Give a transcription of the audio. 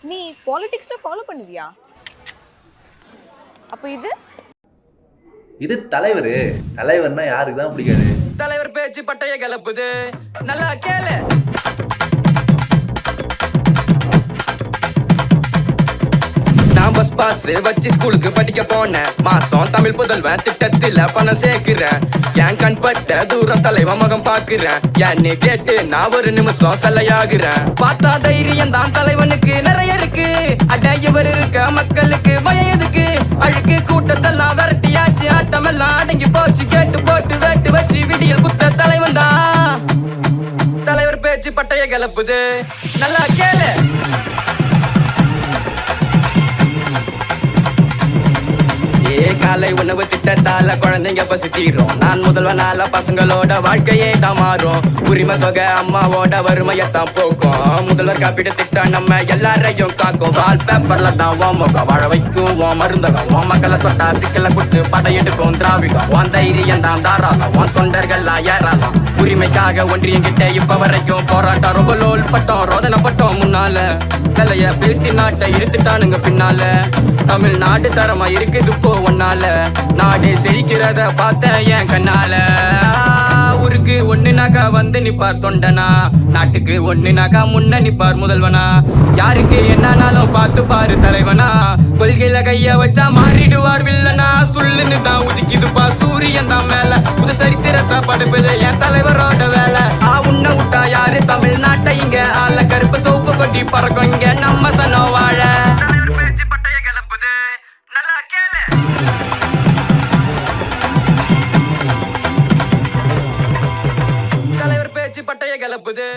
நீ பாலிடிக்ஸ்ல ஃபாலோ பண்ணுவியா? அப்ப இது இது தலைவர்னா யாருக்கு தான் பிடிக்காது? தலைவர் பேச்சு பட்டைய கிளப்புது, நல்லா கேளு. நான் பஸ் பாஸ் வச்சு ஸ்கூலுக்கு படிக்க போனேன். மாசம் தமிழ் புதல்வன் திட்டத்துல பணம் சேர்க்கிறேன். என் கண் பட்ட தூரம் தலைவன் மகம் பாக்குறேன். என்னை கேட்டு நான் ஒரு நிமிஷம் சிலையாகிறேன். பார்த்தா தைரியம் தான் தலைவனுக்கு நிறைய இருக்கு. அட இவர் இருக்க மக்களுக்கு பயம் எதுக்கு? அழுக்கு கூட்டத்தெல்லாம் விரட்டியாச்சு, ஆட்டம் எல்லாம் அடங்கி போச்சு. கேட்டு போட்டு வேட்டு வச்சு விடியல் குத்த தலைவன் தான். தலைவர் பேச்சு பட்டைய கிளப்புது, நல்லா கேளு. காலை உணவு திட்டத்தால குழந்தைங்க பசி தீரும். நான் முதல்வனால பசங்களோட வாழ்க்கையே தான் மாறும். உரிமை தொகை அம்மாவோட வறுமையத்தான் போக்கும். முதல்வர் காப்பீடு திட்டம் நம்ம எல்லாரையும் காக்கும். வால் பேப்பர்ல தான் ஓ முகம் வாழ வைக்கும். ஓ மருந்தகம் ஓ மக்களை தொட்டா சிக்கல குத்து படையெடுக்கும் திராவிடம். உன் தைரியம் தான் தாராளம், உன் தொண்டர்கள்லாம் ஏறாளம். உரிமைக்காக ஒன்றியம் கிட்ட இப்ப வரைக்கும் போராட்டம். ரொம்ப லோல் பட்டோம், ரோதனை பட்டோம். முன்னால தலைய பேசி நாட்டை இழுத்துட்டானுங்க பின்னால. தமிழ்நாடு தரமா இருக்குது இப்போ ஒன்னால. நாடே செழிக்கிறத பார்த்த என் கண்ணால. ஊருக்கு ஒண்ணுனாக்கா வந்து நிப்பார் தொண்டனா, நாட்டுக்கு ஒண்ணுனாக்கா முன்ன நிப்பார் முதல்வனா. யாருக்கு என்னன்னாலும் பார்த்து பாரு தலைவனா. கொள்கையில கைய வச்சா மாறிடுவார் வில்லனா. சொல்லுன்னு தான் உதிக்குதுப்பா சூரியன் தான் மேல. புது சரித்திரத்தை படுப்பது என் தலைவரோட வேலை. உன்ன விட்டா யாரு தமிழ்நாட்டை இங்க ஆள? கருப்பு சோப்பு கொட்டி பறக்கும் இங்க நம்ம சனம் வாழ. தலைவர் பேச்சு பட்டைய கிளப்புது.